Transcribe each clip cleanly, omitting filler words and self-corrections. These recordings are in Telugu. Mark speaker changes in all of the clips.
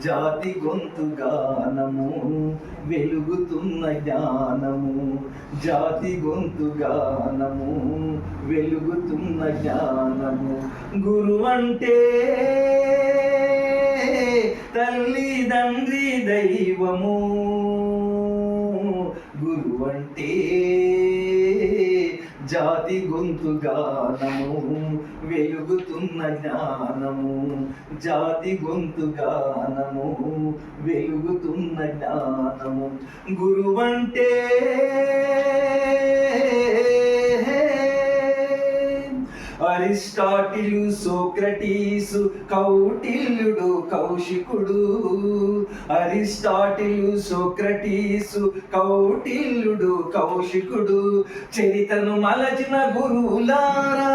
Speaker 1: జాతి గొంతు గానము వెలుగుతున్న జ్ఞానము, జాతి గొంతు గానము వెలుగుతున్న జ్ఞానము. గురువంటే తల్లి తండ్రి దైవము, గురువంటే జాతి గొంతు గానము వెలుగుతున్న జ్ఞానము, జాతి గొంతు గానము వెలుగుతున్న జ్ఞానము. గురువంటే అరిస్టాటిలు, సోక్రటీసు, కౌటిల్యుడు, కౌశికుడు. అరిస్టాటిలు, సోక్రటీసు, కౌటిల్యుడు, కౌశికుడు చరితను మలచిన గురువులారా,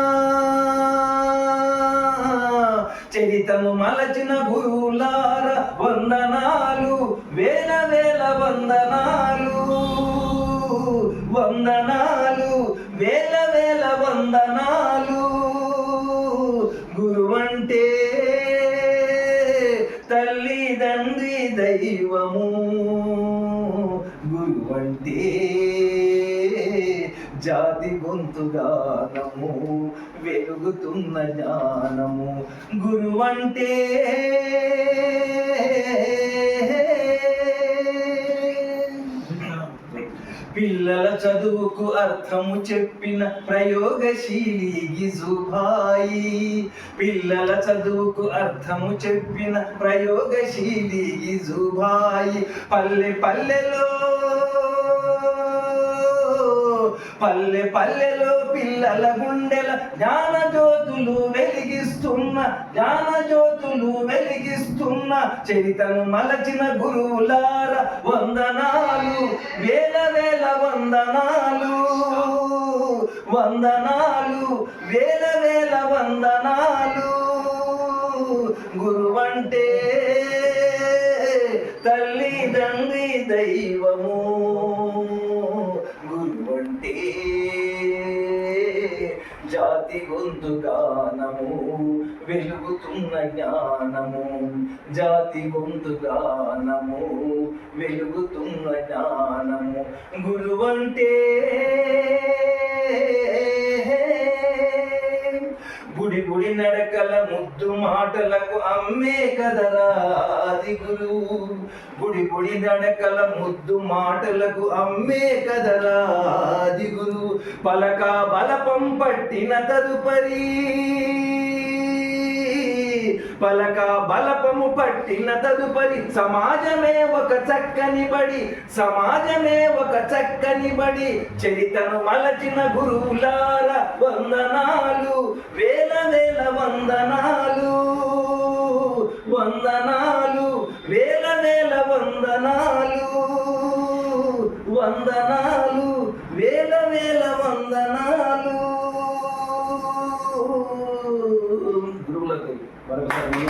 Speaker 1: చరితను మలచిన గురువులారా వందనాలు, వేల వేల వందనాలు, వందనాలు, వేల వేల వందనాలు. గురువంటే తల్లి తండ్రి దైవము, గురువంటే జాతి గొంతు గానము వెలుగుతున్న జ్ఞానము. గురువంటే పిల్లల చదువుకు అర్థము చెప్పిన ప్రయోగశీలి గిజుభాయి, పిల్లల చదువుకు అర్థము చెప్పిన ప్రయోగశీలి గిజుభాయి. పల్లె పల్లెలో, పల్లె పల్లెలో పిల్లల గుండెల జ్ఞానజ్యోతులు వెలిగిస్తున్న, జ్ఞానజ్యోతులు వెలిగిస్తున్న చరితను మలచిన గురువులార వందనాలు, వేల వేల వందనాలు, వందనాలు, వేల వేల వందనాలు. గురువంటే తల్లి తండ్రి దైవము, గురువంటే జాతి గొంతు గానము వెలుగుతున్న జ్ఞానము, జాతి గొంతు గానము వెలుగుతున్న జ్ఞానము. గురువంటే గుడి గుడి నడకల ముద్దు మాటలకు అమ్మే కదరా ఆది గురువు, గుడి గుడి నడకల ముద్దు మాటలకు అమ్మే కదరా ఆది గురువు. పలక బలపం పట్టిన తదుపరి, పలక బలపము పట్టిన తదుపరి సమాజమే ఒక చక్కని బడి, సమాజమే ఒక చక్కని బడి. చరితను మలచిన గురువులార వందనాలు, వేల వేల వందనాలు, వందనాలు, వేల వేల వందనాలు, వందనాలు, వేల వేల వందనాలు. గురువులకు మరొకసారి